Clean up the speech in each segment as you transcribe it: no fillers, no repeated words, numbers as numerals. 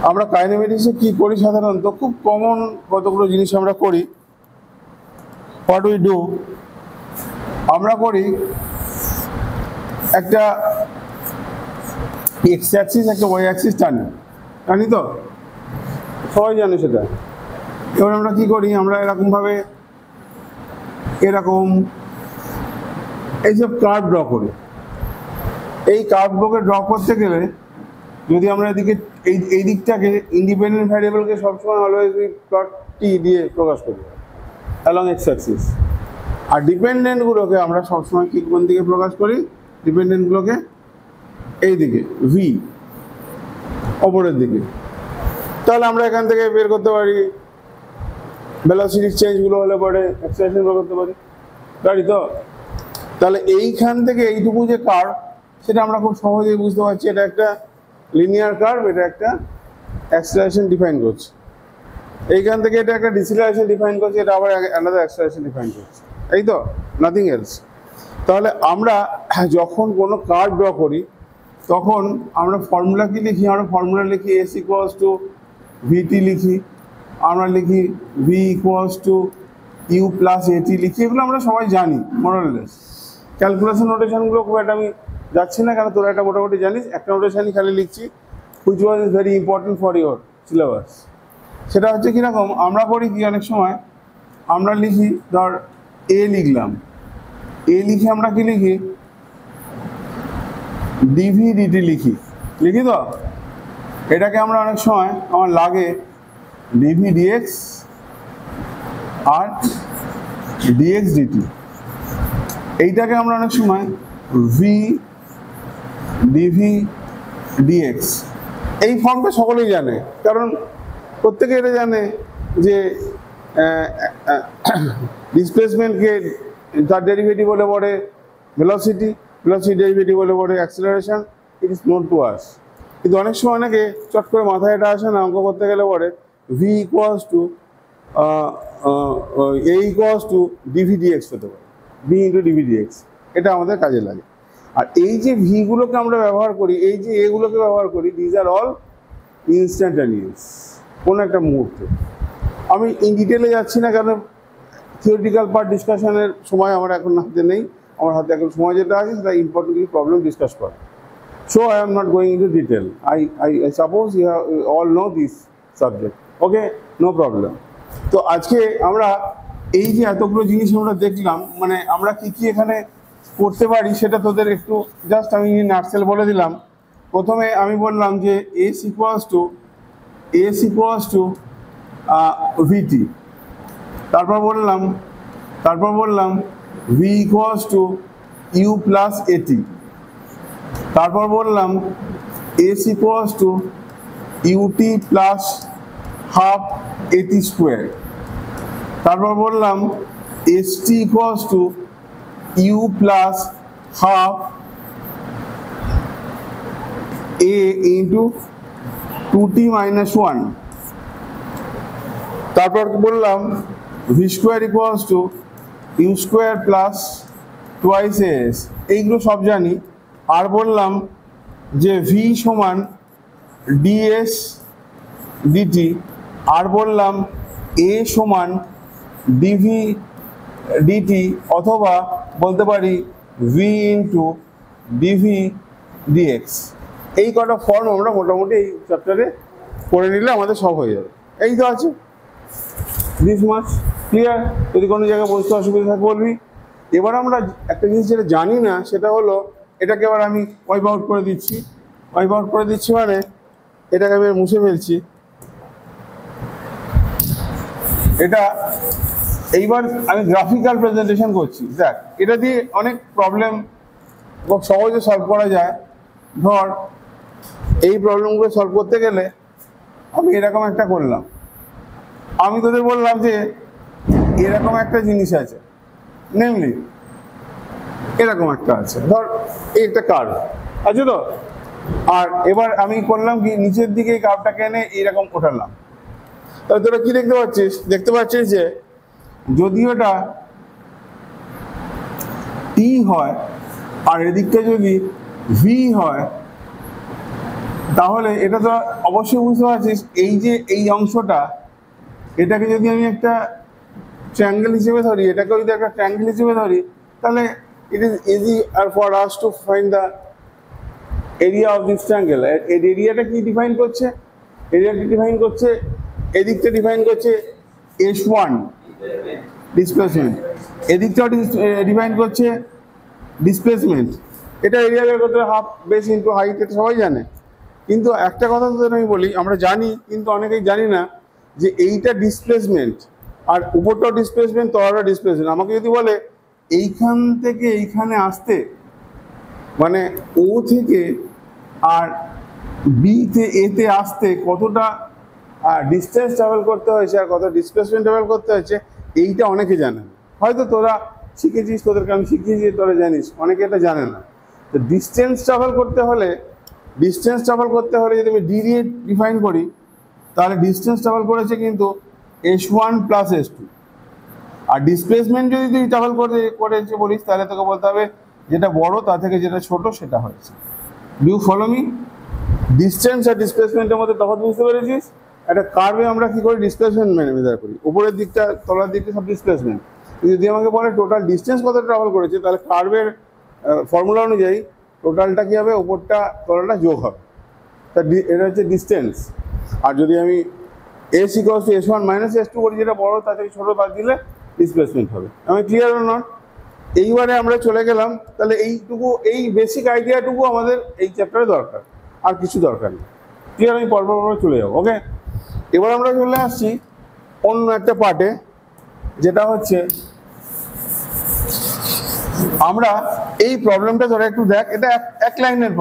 আমরা কাইনেমেটিক্সে কি করি সাধারণত খুব কমন কতগুলো জিনিস আমরা করি। হোয়াট উই ডু, আমরা করি একটা এক্স অ্যাক্সিস একটা ওয়াই অ্যাক্সিস জানি তো, সবাই জানে সেটা। এবার আমরা কি করি, আমরা এরকমভাবে এরকম এইসব কার্ভ ড্র করি। এই কার্ভগুলোকে ড্র করতে গেলে যদি আমরা এদিকে এই দিকটাকে ইন্ডিপেন্ডেন্ট ভ্যারিয়েবলকে সবসময় অলওয়েজ প্লট টি দিয়ে প্রকাশ করি অ্যালং এক্স অ্যাক্সিস, আর ডিপেন্ডেন্টগুলোকে আমরা সবসময় কি কোন দিকে প্রকাশ করি, ডিপেন্ডেন্টগুলোকে এই দিকে ভি ওপরের দিকে। তাহলে আমরা এখান থেকে বের করতে পারি ভেলোসিটি চেঞ্জগুলো হলে পরে অ্যাক্সেলারেশন বের করতে পারি তো। তাহলে এইখান থেকে এইটুকু যে কার্ভ সেটা আমরা খুব সহজেই বুঝতে পারছি, এটা একটা লিনিয়ার কার্ভ, এটা একটা অ্যাক্সেলারেশন ডিফাইন করছে। এইখান থেকে এটা একটা ডিসিলারেশন ডিফাইন করছে, এটা আবার আলাদা অ্যাক্সেলারেশন ডিফাইন করছে, এই তো, নাথিং এলস। তাহলে আমরা যখন কোনো কার্ভ ড্র করি তখন আমরা ফর্মুলা কি লিখি, আমরা ফর্মুলা লিখি এস ইকুয়ালস টু ভিটি লিখি, আমরা লিখি V equals to U plus AT লিখি। এগুলো আমরা সবাই জানি মোরালেস। ক্যালকুলেশন নোটেশনগুলো খুব একটা আমি যাচ্ছি না, কারণ তোরা এটা মোটামুটি জানিস। একটা নোটেশনই খালি লিখছি, which was is very important for your syllabus. সেটা হচ্ছে কীরকম, আমরা করি কি অনেক সময় আমরা লিখি, ধর এ লিখলাম, এ লিখে আমরা কি লিখি ডিভি ডিটি লিখি তো। এটাকে আমরা অনেক সময় আমার লাগে ডিভি ডিএক্স আর ডিএক্স ডিটি, এইটাকে আমরা অনেক সময় ভি ডিভি ডিএক্স, এই ফর্মটা সকলেই জানে, কারণ প্রত্যেকে এটা জানে যে ডিসপ্লেসমেন্টকে তার ডেরিভেটিভ বলে পড়ে ভেলোসিটি, ভেলোসিটি ডেরিভেটিভ বলে পড়ে acceleration. It is known to us. কিন্তু অনেক সময় অনেকে চট করে মাথায় এটা আসে না, অঙ্ক করতে গেলে পরে V equals to A equals to DV DX হতে পারে, ভি ইন্টু ডিভি ডিএক্স, এটা আমাদের কাজে লাগে। আর এই যে ভিগুলোকে আমরা ব্যবহার করি, এই যে এগুলোকে ব্যবহার করি, দিজ আর অল ইনস্ট্যান্টানিয়াস, কোনো একটা মুহূর্তে। আমি ইন ডিটেলে যাচ্ছি না, কারণ থিওরিটিক্যাল পার্ট ডিসকাশনের সময় আমার এখন হাতে নেই। আমার হাতে এখন সময় যেটা আছে সেটা ইম্পর্টেন্টলি প্রবলেম ডিসকাস করা। So I am not going into detail. I suppose you all know this subject. Okay, no problem. তো আজকে আমরা এই যে এতগুলো জিনিস আমরা দেখলাম, মানে আমরা কি কি এখানে করতে পারি সেটা তোদের একটু জাস্ট আমি নাটসেল বলে দিলাম। প্রথমে আমি বললাম যে এস ইকুয়ালস টু ভিটি, তারপর বললাম V equals to U plus AT, তারপর বললাম S equals to UT plus half AT square, তারপর বললাম S T equals to U plus half A into 2t minus 1, তারপর বললাম V square equals to U square plus twice S, এইগুলো সব জানি। আর বললাম যে ভি সমান ডিএস ডিটি, আর বললাম এ সমান ডিভি ডিটি, অথবা বলতে পারি ভি ইন্টু ডিভি ডিএক্স। এই কটা ফর্ম আমরা মোটামুটি এই চ্যাপ্টারে করে নিলে আমাদের সব হয়ে যাবে। এই তো আছে, দিস মাচ ক্লিয়ার। যদি কোনো জায়গায় বুঝতে অসুবিধা থাকে বলবি। এবার আমরা একটা জিনিস যেটা জানি না সেটা হলো, এটাকে এবার আমি ওয়াইপ আউট করে দিচ্ছি মানে এটাকে আমি মুছে ফেলছি। এটা এইবার আমি গ্রাফিক্যাল প্রেজেন্টেশন করছি। দেখ, এটা দিয়ে অনেক প্রবলেম খুব সহজে সলভ করা যায়। ধর এই প্রবলেমগুলো সলভ করতে গেলে আমি এরকম একটা করলাম, আমি তোদের বললাম যে এরকম একটা জিনিস আছে, নেমলি এরকম একটা আছে, ধর এই একটা কার্ভ আছে তো। আর এবার আমি করলাম কি, নিচের দিকে এই কার্ভটাকে এনে এইরকম ওঠালাম। তাহলে তোরা কি দেখতে পাচ্ছিস যে যদি ওটা টি হয় আর এদিকটা যদি ভি হয়, তাহলে এটা তো অবশ্যই বুঝতে পারছিস, এই যে এই অংশটা, এটাকে যদি আমি একটা ট্রায়াঙ্গেল হিসেবে ধরি, এটাকে যদি একটা ট্রায়াঙ্গেল হিসেবে ধরি, তাহলে it is easier for us to find the area of this triangle. এর এরিয়াটা কি ডিফাইন করছে? এরিয়াটা ডিফাইন করছে, এদিকটা ডিফাইন করছে S1 ডিসপ্লেসমেন্ট, এদিকটাও ডিফাইন করছে ডিসপ্লেসমেন্ট। এটা এরিয়া বের করতে হাফ বেস ইন্টু হাইট, এটা সবাই জানে। কিন্তু একটা কথা তোদের আমি বলি, আমরা জানি কিন্তু অনেকেই জানি না যে এইটা ডিসপ্লেসমেন্ট আর উপরটাও ডিসপ্লেসমেন্ট, তলাটা ডিসপ্লেসমেন্ট। আমাকে যদি বলে এইখান থেকে এইখানে আসতে, মানে ও থেকে আর বিতে এতে আসতে কতটা ডিস্টেন্স ট্রাভেল করতে হয়েছে আর কত ডিসপ্লেসমেন্ট ট্রাভেল করতে হয়েছে, এইটা অনেকে জানে না। হয়তো তোরা শিখেছিস, তোদেরকে আমি শিখিয়েছি, তোরা জানিস, অনেকে এটা জানে না। তো ডিস্টেন্স ট্রাভেল করতে হলে যদি আমি ডি দিয়ে ডিফাইন করি, তাহলে ডিস্টেন্স ট্রাভেল করেছে কিন্তু S1 প্লাস S2। আর ডিসপ্লেসমেন্ট যদি তুই ট্রাভেল করেছে বলিস, তাহলে তোকে বলতে হবে যেটা বড় তার থেকে যেটা ছোট সেটা হয়েছে। Do you follow me? Distance আর ডিসপ্লেসমেন্টের মধ্যে তফাৎ বুঝতে পেরেছিস? একটা কার্ভে আমরা কি করি? ডিসপ্লেসমেন্ট মেজার করি, উপরের দিকটা তলার দিকটা সব ডিসপ্লেসমেন্ট। যদি আমাকে বলে টোটাল ডিস্টেন্স কত ট্রাভেল করেছে, তাহলে কার্ভের ফর্মুলা অনুযায়ী টোটালটা কী হবে? উপরটা তলাটা যোগ হবে, তা এটা হচ্ছে ডিস্টেন্স। আর যদি আমি S equals to S1 minus S2 করি, যেটা বড় তার থেকে ছোটো বাদ দিলে ডিসপ্লেসমেন্ট হবে। আমি ক্লিয়ার অর নট? এইবারে আমরা চলে গেলাম, তাহলে এইটুকু, এই বেসিক আইডিয়াটুকু আমাদের এই চ্যাপ্টারে দরকার, আর কিছু দরকার নেই। ক্লিয়ার? আমি পরপর চলে যাবো। ওকে, এবার আমরা চলে আসছি অন্য একটা পার্টে, যেটা হচ্ছে আমরা এই প্রবলেমটা ধরে একটু দেখ। এটা এক লাইনের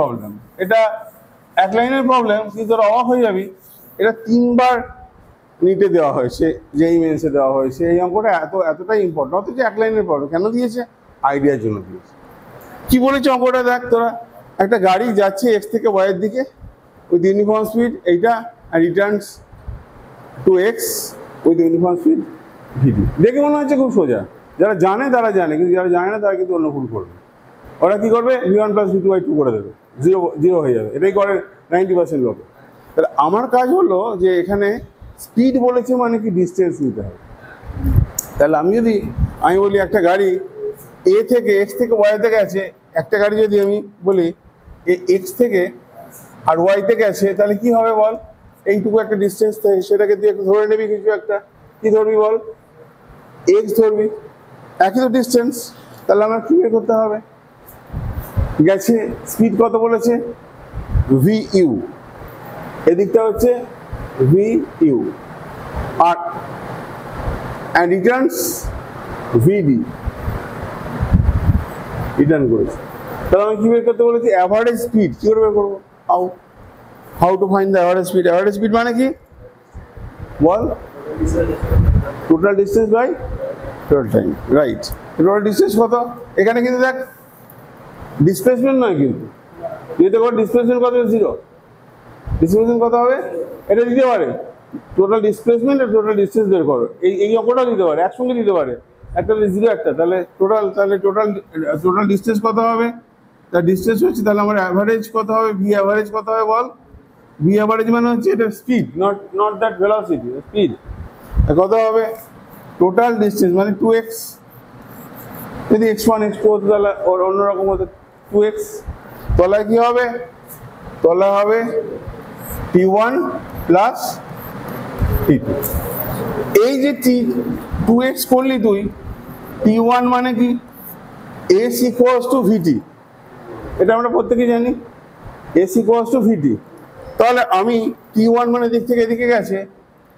প্রবলেম, কিন্তু তোরা অবাক হয়ে যাবি, এটা 3 বার নিটে দেওয়া হয়েছে, যেই মেন্সে দেওয়া হয়েছে। এই অঙ্কটা এতটাই ইম্পর্টেন্ট, অথচ এক লাইনের প্রবলেম। কেন দিয়েছে? আইডিয়ার জন্য দিয়েছে। কি বলেছে অঙ্কটা দেখ তোরা। একটা গাড়ি যাচ্ছে X থেকে Y এর দিকে উইথ ইউনিফর্ম স্পিড, এইটা, আর returns to X with uniform speed VD। দেখে মনে হচ্ছে খুব সোজা, যারা জানে তারা জানে, কিন্তু যারা জানে না তারা কিন্তু অন্য ভুল করবে। ওরা কি করবে? V1 প্লাস V2/2 করে দেবে, জিরো হয়ে যাবে। এটাই করে 90% লোকে। তাহলে আমার কাজ হলো যে এখানে স্পিড বলেছে মানে কি ডিস্টেন্স নিতে হবে। তাহলে আমি বলি একটা গাড়ি A থেকে X থেকে Y তে গেছে, একটা গাড়ি যদি আমি বলি X থেকে আর Y তে গেছে, তাহলে কি হবে বল? এইটুকু একটা ডিস্টেন্স থাকে, সেটাকে তুই একটু ধরে নিবি, কিছু একটা। কি ধরবি বল? X ধরবি, একই তো ডিস্টেন্স। তাহলে আমার কি বের করতে হবে? গেছে, স্পিড কত বলেছে? VU, এদিকটা হচ্ছে VU, আর রিটার্নস VD, রিটার্ন করেছে। তাহলে আমি কি বের করতে বলেছি? Average speed. কি করে বের করবো? How to find the average speed? Average speed মানে কি বল? Total distance by total time, right? Total distance কত? এখানে কিন্তু দেখ ডিসপ্লেসমেন্ট নয়, কিন্তু যদি কত ডিসপ্লেসমেন্ট কত? 0। ডিসপ্লেসমেন্ট কত হবে? এটা দিতে পারে টোটাল ডিসপ্লেসমেন্ট আর টোটাল ডিস্টেন্স বের করো। এই অঙ্কটাও দিতে পারে, একসঙ্গে দিতে পারে, একটা 0 একটা। তাহলে টোটাল ডিস্টেন্স কত হবে? তার ডিস্টেন্স হচ্ছে, তাহলে আমার অ্যাভারেজ কত হবে? ভি অ্যাভারেজ কত হবে বল? ভি অ্যাভারেজ মানে হচ্ছে এটা speed, not that velocity, speed. কত হবে? টোটাল ডিস্টেন্স মানে 2x। যদি x1 x2 হতো তাহলে ওর অন্যরকম হতো, 2x। তলায় কি হবে? তলায় হবে T1 প্লাস T2। এই যে 2x করলি তুই, T1 মানে কি? S ইকুয়ালস টু VT, এটা আমরা প্রত্যেকেই জানি, S ইকুয়ালস টু VT। তাহলে আমি T1 মানে দিক থেকে এদিকে গেছে,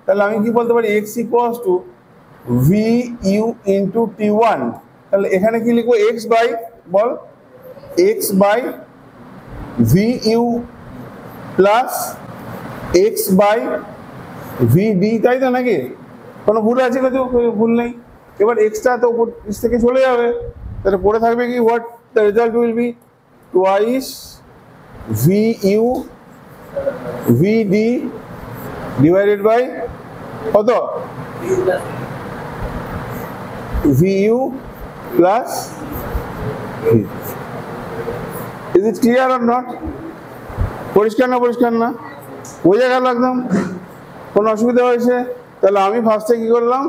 তাহলে আমি কি বলতে পারি? X equals to VU into T1। তাহলে এখানে কি লিখবো? X বাই বল, X by VU plus X by VD, তাই তো নাকি? কোনো ভুল আছে? কোনো ভুল নেই। এবার এক্সট্রা তো উপর থেকে চলে যাবে, তাহলে পড়ে থাকবে কি? What the result will be? Twice VU VD divided by কত? VU plus V. Is it clear or not? পরিষ্কার না পরিষ্কার না? বোঝা গেল একদম? কোনো অসুবিধা হয়েছে? তাহলে আমি ফার্স্টে কি করলাম,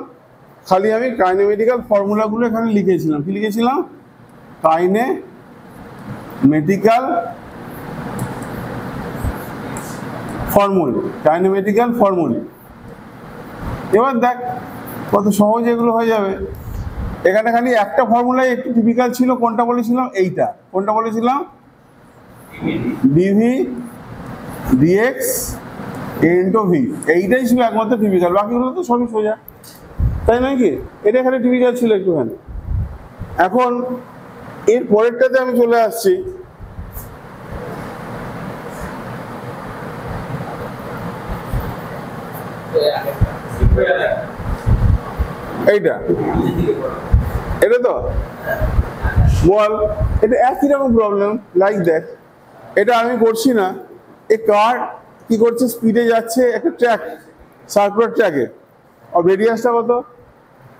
খালি আমি কাইনেমেটিক্যাল ফর্মুলাগুলো এখানে লিখেছিলাম। কি লিখেছিলাম? কাইনেমেটিক্যাল ফর্মুলা। এবার দেখ কত সহজ এগুলো হয়ে যাবে। এখানে খালি একটা ফর্মুলাই একটু টিপিক্যাল ছিল, কোনটা বলেছিলাম? এইটা। কোনটা বলেছিলাম? DV DX into V. এইটাই ছিল একমাত্র টিপিক্যাল, বাকিগুলো তো সবই সোজা, তাই নয় কি? এটা এখানে টিপিক্যাল ছিল একটুখানি। এখন এর পরেরটাতে আমি চলে আসছি। এইটা এটা তো বল, এটা একই রকম প্রবলেম, লাইক দ্যাট। এটা আমি করছি না, এই কার কি করছে, স্পিডে যাচ্ছে একটা ট্র্যাক, সার্কুলার ট্র্যাকে। আর রেডিয়াসটা কত?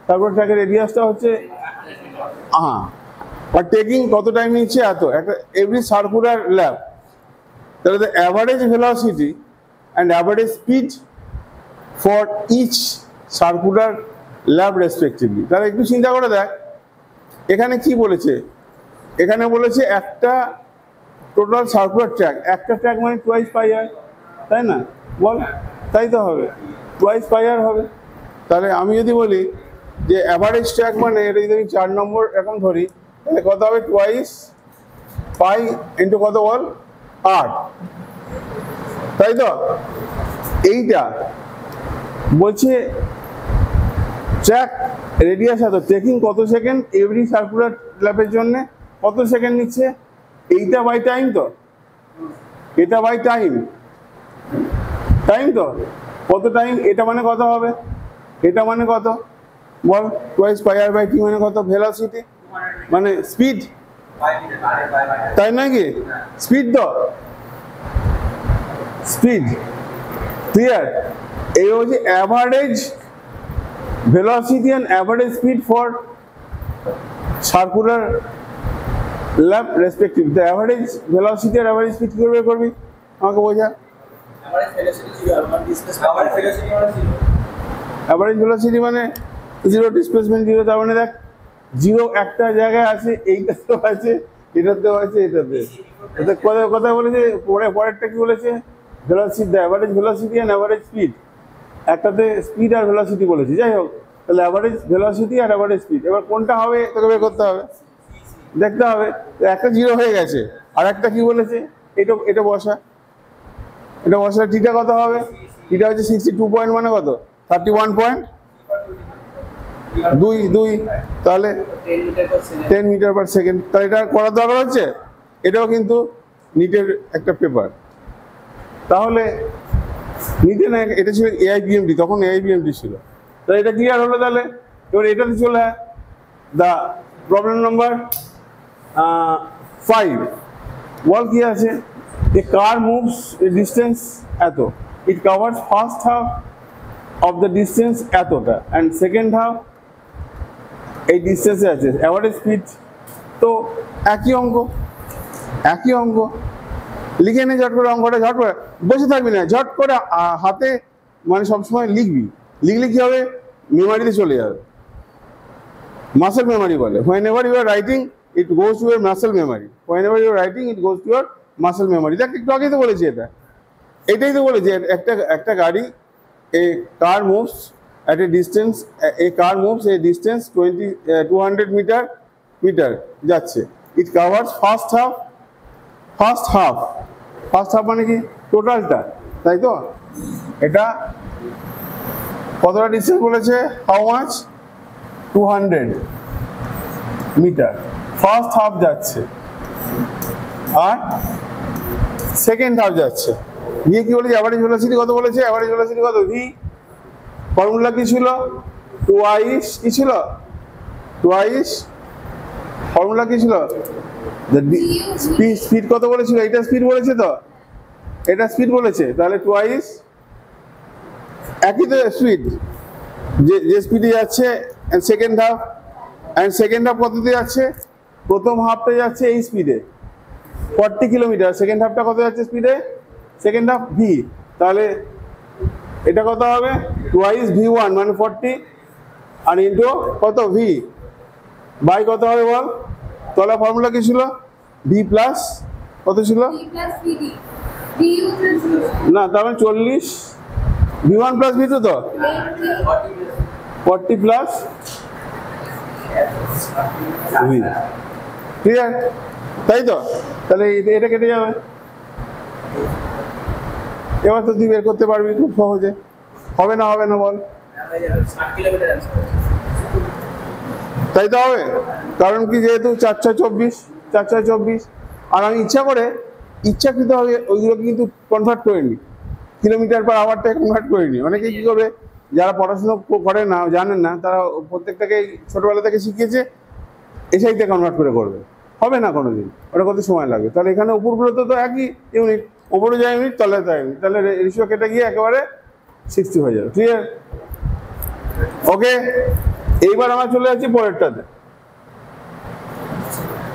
সার্কুলার ট্র্যাকের রেডিয়াসটা হচ্ছে আর টেকিং কত টাইম নিচ্ছে? এত, একটা এভরি সার্কুলার ল্যাব। তাহলে the average velocity and average speed for each circular lap respectively. তাহলে একটু চিন্তা করে দেখ, এখানে কি বলেছে? এখানে বলেছে একটা টোটাল সার্কুলার ট্র্যাক, একটা ট্র্যাক মানে টুয়াইস পাই আর, তাই না? বল, তাই তো হবে, টুয়াইস পাই আর হবে। তাহলে আমি যদি বলি যে অ্যাভারেজ ট্র্যাক মানে, এটা যদি আমি 4 নম্বর এখন ধরি, তাহলে কত হবে? টুয়াইস পাই ইন্টু কত বল? 8, তাই তো? এইটা বলছে ট্র্যাক রেডিয়াস এত, টেকিং কত সেকেন্ড এভরি সার্কুলার ল্যাপের জন্য, কত সেকেন্ড নিচ্ছে? এইটা বাই টাইম তো, এটা বাই টাইম তো কত টাইম? এটা মানে কত হবে? এটা মানে কত বল? Twice pi R by T মানে কত? ভেলোসিটি মানে স্পিড, তাই নয় কি? স্পিড তো, স্পিড, ক্লিয়ার? এই হচ্ছে average velocity and average speed for circular lap respective. The average velocity and average speed কি করে করবি আমাকে বোঝা? average velocity মানে জিরো, ডিসপ্লেসমেন্ট জিরো। তার মানে দেখ, জিরো একটা জায়গায় আছে, এইটাতেও আছে, এটাতেও আছে, এটাতে। কথা বলেছে পরেরটা কি বলেছে? Velocity, the average velocity and average speed. একটাতে স্পিড আর ভেলোসিটি বলেছি, যাই হোক। তাহলে অ্যাভারেজ ভেলোসিটি আর অ্যাভারেজ স্পিড, এবার কোনটা হবে তোকে বের করতে হবে, দেখতে হবে। একটা জিরো হয়ে গেছে, আর একটা কি বলেছে? এটা বসা, এটা বসা। টিটা কত হবে? টিটা হচ্ছে 62 পয়েন্ট মানে কত? 31.2, তাহলে 10 মিটার পার সেকেন্ড। তাহলে এটা করার দরকার হচ্ছে। এটাও কিন্তু নিটের একটা পেপার। তাহলে নিতে না, এটা ছিল এআইবিএমডি, তখন এআইবিএমডি ছিল। তাহলে এটা ক্লিয়ার হলো। তাহলে এবার এটাতে চলে দা প্রবলেম নাম্বার 5। বল কি আছে? এ কার মুভস এ ডিস্টেন্স এত, ইট covers first half of the distance এতটা, অ্যান্ড সেকেন্ড হাফ এই ডিস্টেন্সে আছে। অ্যাভারেজ স্পিড তো একই অঙ্ক লিখে নে ঝট করে অঙ্কটা, ঝট করে বসে থাকবি না, ঝট করে হাতে মানে সবসময় লিখবি। লিখলে কি হবে? মেমোরিতে চলে যাবে, মাসেল মেমোরি বলে। whenever you are writing it goes to your muscle memory, whenever you are writing it goes to your muscle memory। দেখ একটু আগেই তো বলেছি, এটাই তো বলেছি। একটা গাড়ি, a car moves at a distance, a car moves a distance 200 metre যাচ্ছে, it covers first half মানে কি? টোটালটা, তাই তো? এটা কতটা ডিস্টেন্স বলেছে? How much? 200 meter first half যাচ্ছে, আর সেকেন্ড হাফ যাচ্ছে। গিয়ে কি বলেছে? অ্যাভারেজ ভেলোসিটি কত বলেছে? অ্যাভারেজ ভেলোসিটি কত? ভি। ফর্মুলা কি ছিল? টুয়াইস। কি ছিল? টুয়াইস। ফর্মুলা কি ছিল? স্পিড কত বলেছিল? এটা স্পিড বলেছে তো, এটা স্পিড বলেছে। তাহলে টুয়াইস, একই তো স্পিড, যে স্পিডে যাচ্ছে। সেকেন্ড হাফ কততে যাচ্ছে? প্রথম হাফটা যাচ্ছে এই স্পিডে 40 কিলোমিটার, সেকেন্ড হাফটা কত যাচ্ছে স্পিডে? সেকেন্ড হাফ ভি, তাহলে এটা কত হবে টুয়াইস v1 মানে 40 আর ইন্টু কত ভি বাই কত হবে বল, তাহলে ফর্মুলা কি ছিল ভি প্লাস কত ছিল না তার মানে 40 v1 প্লাস v2 তো 40 প্লাস ভি, ঠিক আছে তাই তো, তাহলে এটা কেটে যাবে। এবার তো তুই বের করতে পারবি খুব সহজে, হবে না বল, তাই তো হবে, কারণ কি যেহেতু 4/24 আর আমি ইচ্ছাকৃত হবে ওইগুলোকে কিন্তু কনভার্ট করে নি, কিলোমিটার পার আওয়ারটাকে কনভার্ট করে নি। অনেকে কি করবে যারা পড়াশোনা করে না জানেন না, তারা প্রত্যেকটাকে ছোটবেলা থেকে শিখিয়েছে এসআইতে কনভার্ট করে করবে, হবে না কোনোদিন, ওটা কত সময় লাগবে। তাহলে এখানে উপরগুলো তো একই ইউনিট, উপরে যায় ইউনিট তলে যায় ইউনিট, তাহলে রেশিও কেটে গিয়ে একেবারে 60 হয়ে যাবে, ক্লিয়ার? ওকে, এইবার আমরা চলে যাচ্ছি পরেরটাতে,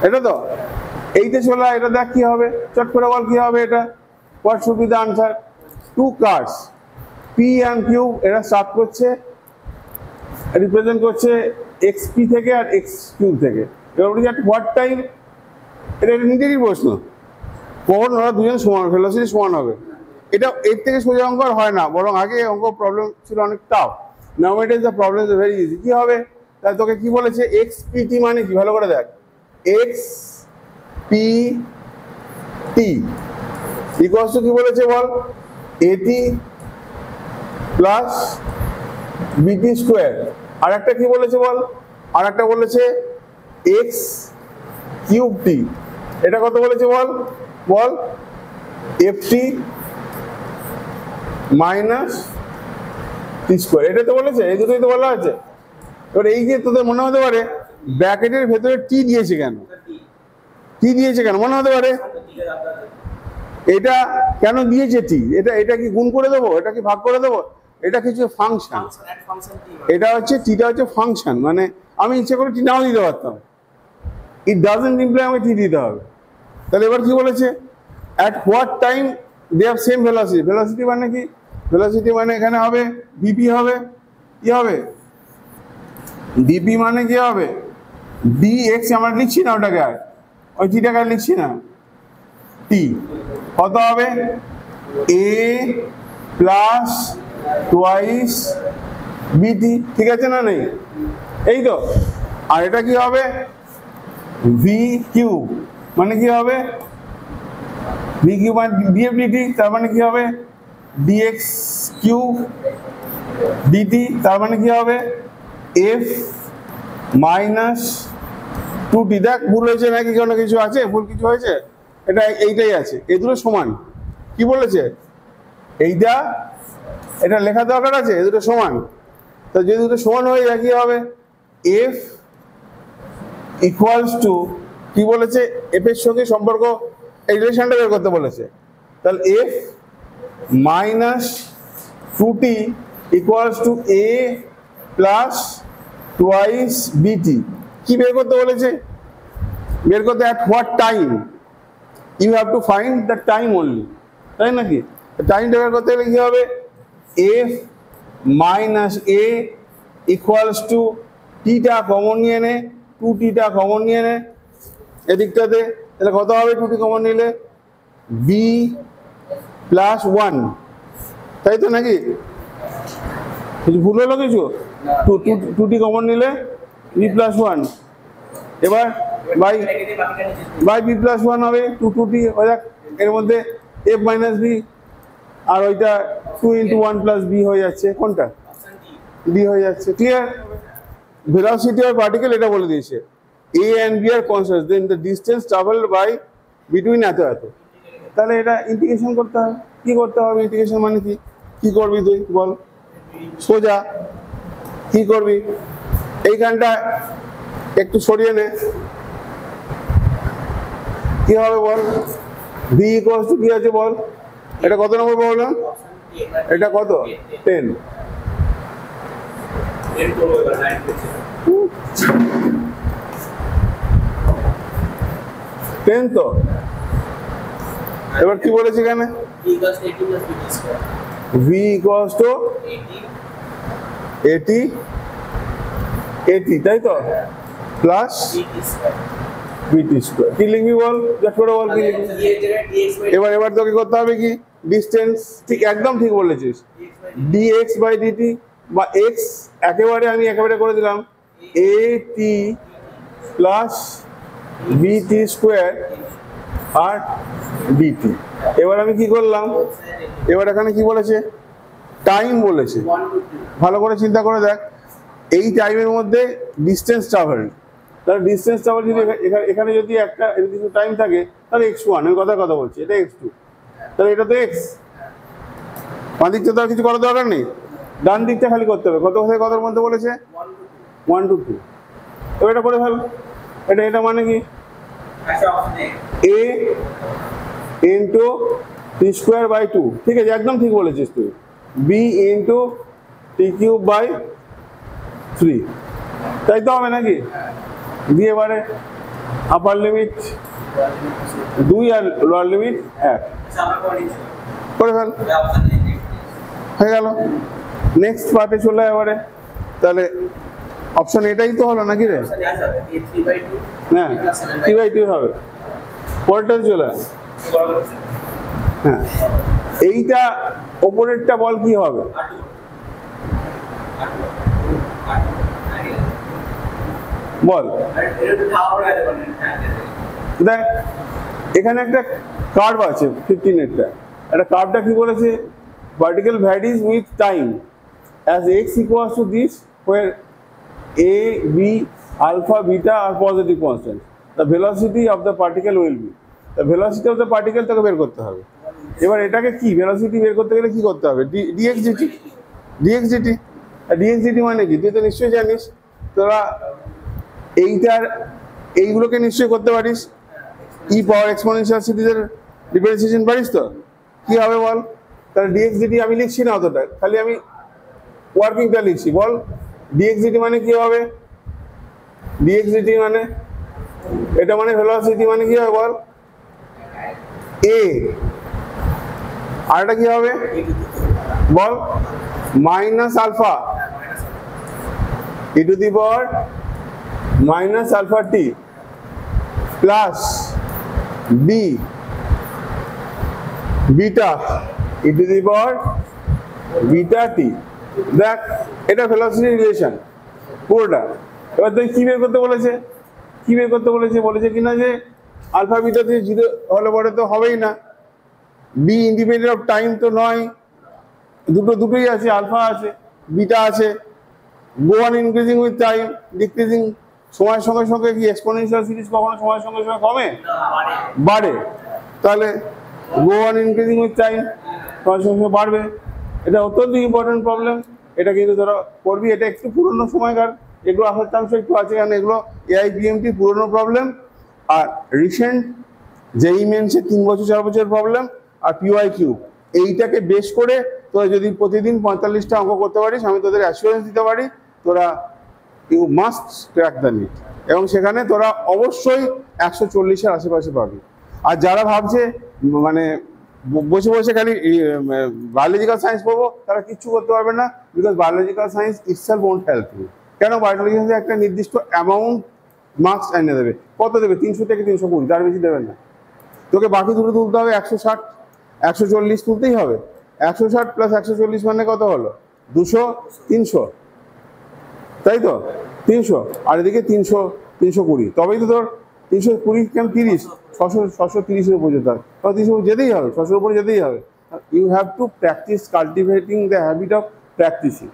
এটা তো এইতে চলে, এটা দেখ কি হবে, চট করে বল কি হবে এটা, what should be the answer? Two cars P and Q এরা স্টার্ট করছে, রিপ্রেজেন্ট করছে এক্স পি থেকে আর এক্স কিউ থেকে, এবার বলছি অ্যাট হোয়াট টাইম, এটা নিজেরই প্রশ্ন, কখন ওরা দুজন সমান ভেলোসিটি সমান হবে। এটা এর থেকে সোজা অঙ্ক আর হয় না, বরং আগে অঙ্ক প্রবলেম ছিল অনেক tough, now it is the problem is very easy. কি হবে তাহলে তোকে কি বলেছে, এক্স পি টি মানে কি ভালো করে দেখ, x P T equals two কি বলেছে বল, এটি প্লাস বিটি স্কোয়ার, আর একটা কি বলেছে বল, আর একটা বলেছে এক্স কিউব টি, এটা কত বলেছে বল বল, এফ টি মাইনাস টি স্কোয়ার, এটা তো বলেছে, এই দুটোই তো বলা আছে। এবার এই যে তোদের মনে হতে পারে ব্র্যাকেটের ভেতরে টি দিয়েছে কেন, মনে হতে পারে এটা কেন দিয়েছে টি, এটা কি গুণ করে দেবো, এটা কি ভাগ করে দেবো, এটা কিছু ফাংশন, এটা হচ্ছে টিটা হচ্ছে ফাংশন, মানে আমি ইচ্ছে করে টি নাও দিতে পারতাম, ইট ডাজন্ট ইমপ্লাই আমাকে টি দিতে হবে। তাহলে এবার কি বলেছে, at what time they have same velocity, velocity মানে কি, ভেলোসিটি মানে এখানে হবে ভিপি হবে, কি হবে ভিপি মানে কি হবে, ডি এক্স আমরা লিখছি না ওটাকে, আর ওই টিটাকে আর লিখছি না, টি কত হবে এ প্লাস টুয়াইস বিটি, ঠিক আছে না নেই, এই তো। আর এটা কি হবে ভি কিউ মানে কি হবে, ভি কিউ মানে ডিএফ ডিটি, তার মানে কি হবে ডিএক্স কিউ ডিটি, তার মানে কি হবে এফ মাইনাস 2t। দেখ ভুল হয়েছে নাকি, কোনো কিছু আছে, ভুল কিছু হয়েছে, এটা এইটাই আছে, এই দুটো সমান, কি বলেছে এইটা, এটা লেখা দরকার আছে, এই দুটো সমান, তো যদি দুটো সমান হয়ে যায় কি হবে, এফ ইকুয়ালস টু কি বলেছে, এফ এর সঙ্গে সম্পর্ক এই রিলেশনটা বের করতে বলেছে, তাহলে F minus 2t equals to A plus twice BT, কি বের করতে বলেছে, বের করতে at what time, you have to find the time only, তাই নাকি, টাইমটা বের করতে গেলে কি হবে, F minus A equals to টিটা কমন নিয়ে নে, 2tটা কমন নিয়ে নে এদিকটাতে, তাহলে কত হবে 2t কমন নিলে বি প্লাস 1, তাই তো নাকি, কিছু ভুল হলো কিছু, 2t কমন নিলে বি প্লাস 1, এবার বাই বি প্লাস 1 হবে 2t হয়ে যাক, এর মধ্যে এফ মাইনাস বি আর ওইটা 2 × 1 + b হয়ে যাচ্ছে, কোনটা ডি হয়ে যাচ্ছে, ক্লিয়ার? ভেলোসিটি অফ পার্টিকেল এটা বলে দিয়েছে, A and B are constant, then the distance travelled by between এত এত, তাহলে এটা ইন্টিগ্রেশন করতে হবে। কি করতে হবে ইন্টিগ্রেশন মানে কি করবি তুই বল, সোজা কি করবি, এইখানটা একটু সরিয়ে নে, কি হবে বল, ভি ইকুয়ালস টু কি আছে বল, এটা কত নম্বর প্রবলেম, এটা কত 10, তো এবার কি বলেছে এখানে, v equals to 80 তাই তো প্লাস vt স্কয়ার। কি লিখবি বল, জাস্ট করে বল কি লিখবি। এবার তোকে করতে হবে কি, ডিসটেন্স, ঠিক একদম ঠিক বলেছিস, dx বাই dt বা x একেবারে আমি একেবারে করে দিলাম at প্লাস vt স্কয়ার আর dt। এবার আমি কি করলাম, এবার এখানে কি বলেছে, টাইম বলেছে, ভালো করে চিন্তা করে দেখ, এই টাইমের মধ্যে ডিসটেন্স ট্রাভেল, তাহলে ডিসটেন্স ট্রাভেল যদি এখানে যদি একটা কিছু টাইম থাকে তাহলে x1, আমি কথা বলছি, এটা x2, তাহলে এটা তো x, বাঁ দিকটা তো আর কিছু করার দরকার নেই, ডান দিকটা খালি করতে হবে। কত কোথায় কতর মধ্যে বলেছে 1 to 2, এবার এটা করে ফেল। এটা মানে কি, a into T square by 2, ঠিক আছে, একদম ঠিক বলেছিস তুই, b into T cube by 3, তাই তো হবে নাকি। দিয়ে এবারে আপার লিমিট 2 আর লোয়ার লিমিট 1 করে ফেল, হয়ে গেল। নেক্সট পার্টে চলে এবারে, তাহলে অপশন এটাই তো হলো নাকি রে, হ্যাঁ 3/2 হবে, পরেরটা চলে। হ্যাঁ, এইটা ওপরেরটা বল কি হবে, বল। দেখ এখানে একটা কার্ভ আছে 15-এরটা, একটা কার্ভটা কি বলেছে, vertical varies with time as x equals to this where a, b, alpha, beta are positive constants. The velocity of the particle will be, the velocity of the particle তোকে বের করতে হবে। এবার এটাকে কি ভেলোসিটি বের করতে গেলে কি করতে হবে, dx dt মানে কি তুই তো নিশ্চয়ই জানিস, তোরা এইগুলোকে নিশ্চয়ই করতে পারিস, ই পাওয়ার এক্সপোনেনশিয়াল সিরিজের ডিফারেন্সিয়েশন পারিস তো, কি হবে বল। তাহলে dx dt আমি লিখছি না অতটা, খালি আমি ওয়ার্কিংটা লিখছি, বল dx dt মানে কি হবে, dx dt মানে এটা মানে ভেলোসিটি মানে কি হবে বল, a, আর এটা কি হবে বল, minus alpha e to the power minus alpha T plus B beta e to the power beta T. দেখ এটা ভেলোসিটি রিলেশন পুরোটা। এবার তুই কি বের করতে বলেছে, বলেছে কিনা যে আলফা বিটা থেকে 0 হলে পরে তো হবেই না, বি ইন্ডিপেন্ডেন্ট অফ টাইম তো নয়, দুটোই আছে, আলফা আছে বিটা আছে, go on increasing with time, decreasing, সময়ের সঙ্গে সঙ্গে কি এক্সপোনেনশিয়াল সিরিজ কখনো সময়ের সঙ্গে সঙ্গে কমে বাড়ে, তাহলে go on increasing with time, সময়ের সঙ্গে সঙ্গে বাড়বে। এটা অত্যন্ত ইম্পর্টেন্ট প্রবলেম, এটা কিন্তু তোরা করবি, এটা একটু পুরনো সময়কার, এগুলো আসার চান্স একটু আছে, কারণ এগুলো AIPMT পুরনো প্রবলেম, আর রিসেন্ট যেই মেন্সে 3 বছর 4 বছরের প্রবলেম, আর PYQ এইটাকে বেশ করে তোরা যদি প্রতিদিন 45টা অঙ্ক করতে পারিস, আমি তোদের অ্যাসুরেন্স দিতে পারি তোরা you must crack the NEET, এবং সেখানে তোরা অবশ্যই 140-এর আশেপাশে পাবি। আর যারা ভাবছে মানে বসে বসে খালি বায়োলজিক্যাল সায়েন্স পড়বো, তারা কিচ্ছু করতে পারবে না, because biological science itself won't help you. কেন, বায়োলজিক্যাল সায়েন্সে একটা নির্দিষ্ট অ্যামাউন্ট মার্কস এনে দেবে, কত দেবে 300 থেকে 320, তার বেশি দেবে না। তোকে বাকি দুটো তুলতে হবে 160 140 তুলতেই হবে, 160 প্লাস 140 মানে কত হলো 200 300, তাই তো 300, আর এদিকে 320, তবেই তো তোর 320 কেন 30 630-এর উপরে যেতে হবে, 300 যেতেই হবে, 600-এর উপরে যেতেই হবে। You have to practise, cultivating the habit of practising.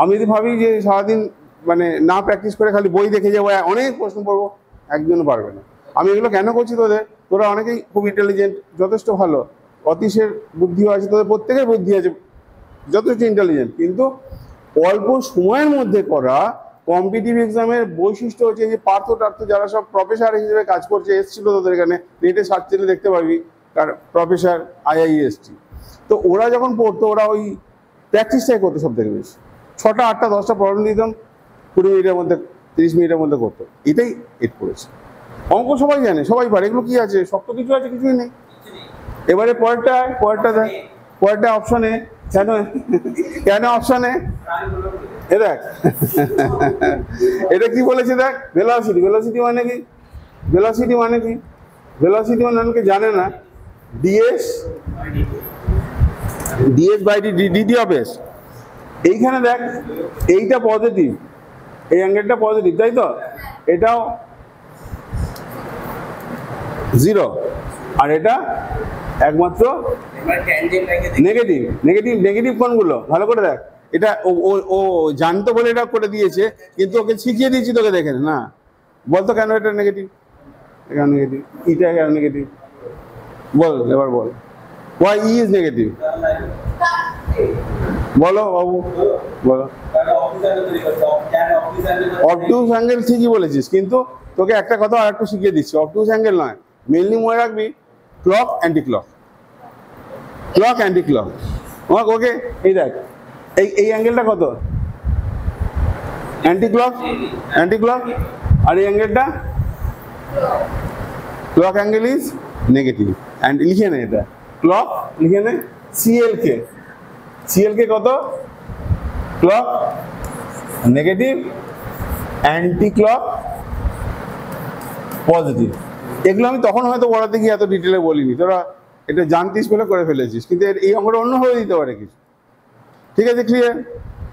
আমি যদি ভাবি যে সারাদিন মানে না প্র্যাকটিস করে খালি বই দেখে যাবো, অনেক প্রশ্ন পড়বো, একজনও পারবে না। আমি এগুলো কেন করছি, তোরা অনেকেই খুব ইন্টেলিজেন্ট, যথেষ্ট ভালো, অতীশের বুদ্ধিও আছে, তোদের প্রত্যেকের বুদ্ধি আছে, যথেষ্ট ইন্টেলিজেন্ট, কিন্তু অল্প সময়ের মধ্যে করা কম্পিটিটিভ এক্সামের বৈশিষ্ট্য হচ্ছে যে পার্থ যারা সব প্রফেসর হিসেবে কাজ করছে, এসেছিল তোদের এখানে, নেটে সার্চ করে দেখতে পারবি, তার প্রফেসর IIST, তো ওরা যখন পড়তো ওরা ওই প্র্যাকটিসটাই করতো সব থেকে বেশি, 6টা 8টা 10টা প্রবলেম দিতাম, 20 মিনিটের মধ্যে 30 মিনিটের মধ্যে করতো, এটাই এড করেছে। অঙ্ক সবাই জানে, সবাই পারে, এগুলো কি আছে, শক্ত কিছু আছে, কিছুই নেই, এবারে পরেরটা দেখ, পরেরটা অপশনে কেন কেন অপশনে এ দেখ এটা কি বলেছে দেখ, ভেলোসিটি। ভেলোসিটি মানে কি? ভেলোসিটি মানে কি? ভেলোসিটি মানে অনেকে জানে না, DS by DT of S. এইখানে দেখ এইটা পজিটিভ, এই অ্যাঙ্গেলটা পজিটিভ, তাই তো? এটাও 0 আর এটা একমাত্র নেগেটিভ। নেগেটিভ কোনগুলো ভালো করে দেখ। এটা ও জানতো বলে এটা করে দিয়েছে, কিন্তু ওকে শিখিয়ে দিয়েছি তোকে, দেখে না। বলতো কেন এটা নেগেটিভ, কেন নেগেটিভ, এটা কেন নেগেটিভ বল, এবার বল। ওয়াই ই ইজ নেগেটিভ, বলো বাবু বলো। অবটুস অ্যাঙ্গেল ঠিকই বলেছিস, কিন্তু তোকে একটা কথা আর একটু শিখিয়ে দিচ্ছি। অবটুস অ্যাঙ্গেল নয়, মেনলি মনে রাখবি clock anti clock, clock anti clock. Okay এই দেখ এই অ্যাঙ্গেলটা কত? Anti clock, anti clock. আর এই অ্যাঙ্গেলটা clock angle is negative. And লিখে নে এটা, ক্লক লিখে নে, সিএলকে। সিএলকে কত? Clock negative, anti clock positive. এগুলো আমি তখন হয়তো পড়াতে গিয়ে এত ডিটেলে বলিনি, তোরা এটা জানতিস বলে করে ফেলেছিস, কিন্তু এই অঙ্কটা অন্যভাবে দিতে পারে কিছু। ঠিক আছে, ক্লিয়ার?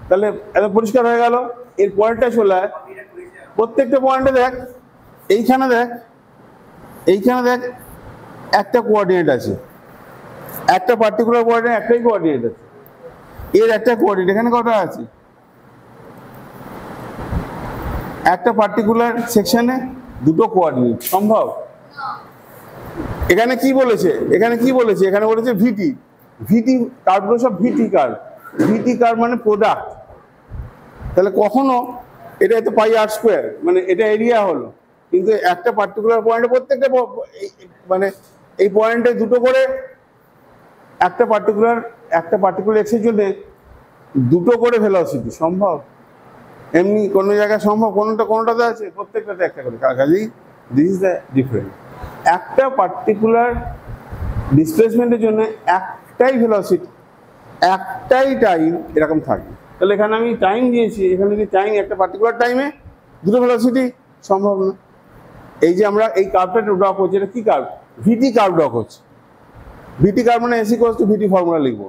তাহলে এত পরিষ্কার হয়ে গেল। এর পয়েন্টটা চলে আয়, প্রত্যেকটা পয়েন্টে দেখ, এইখানে দেখ, এইখানে দেখ একটা কোঅর্ডিনেট আছে, একটা পার্টিকুলার পয়েন্টে একটাই কোঅর্ডিনেট আছে। এর একটা কোঅর্ডিনেট এখানে কটা আছে? একটা পার্টিকুলার সেকশনে দুটো কোঅর্ডিনেট সম্ভব? এখানে কি বলেছে, এখানে কি বলেছে? এখানে বলেছে ভিটি। ভিটি কার্ভগুলো সব ভিটি কার্ভ। ভিটি কার্ভ মানে প্রোডাক্ট। তাহলে কখনো এটা এত পাই আর স্কোয়ার, মানে এটা এরিয়া হলো, কিন্তু একটা পার্টিকুলার পয়েন্টে প্রত্যেকটা মানে এই পয়েন্টে দুটো করে, একটা পার্টিকুলার এক্সের জন্য দুটো করে ভেলোসিটি সম্ভব? এমনি কোনো জায়গায় সম্ভব? কোনোটাতে আছে? প্রত্যেকটাতে একটা করে। কাজেই দিস ইজ দ্য ডিফারেন্স। একটা পার্টিকুলার ডিসপ্লেসমেন্টের জন্য একটাই ভেলোসিটি, একটাই টাইম এরকম থাকে। তাহলে এখানে আমি টাইম দিয়েছি, এখানে যদি টাইম একটা পার্টিকুলার টাইমে দুটো ভেলোসিটি সম্ভব না। এই যে আমরা এই কার্ভটা ড্র করছি, এটা কি কার্ভ? ভিটি কার্ভ ড্র করছি। ভিটি কার্ভ মানে S equals to VT formula লিখবো।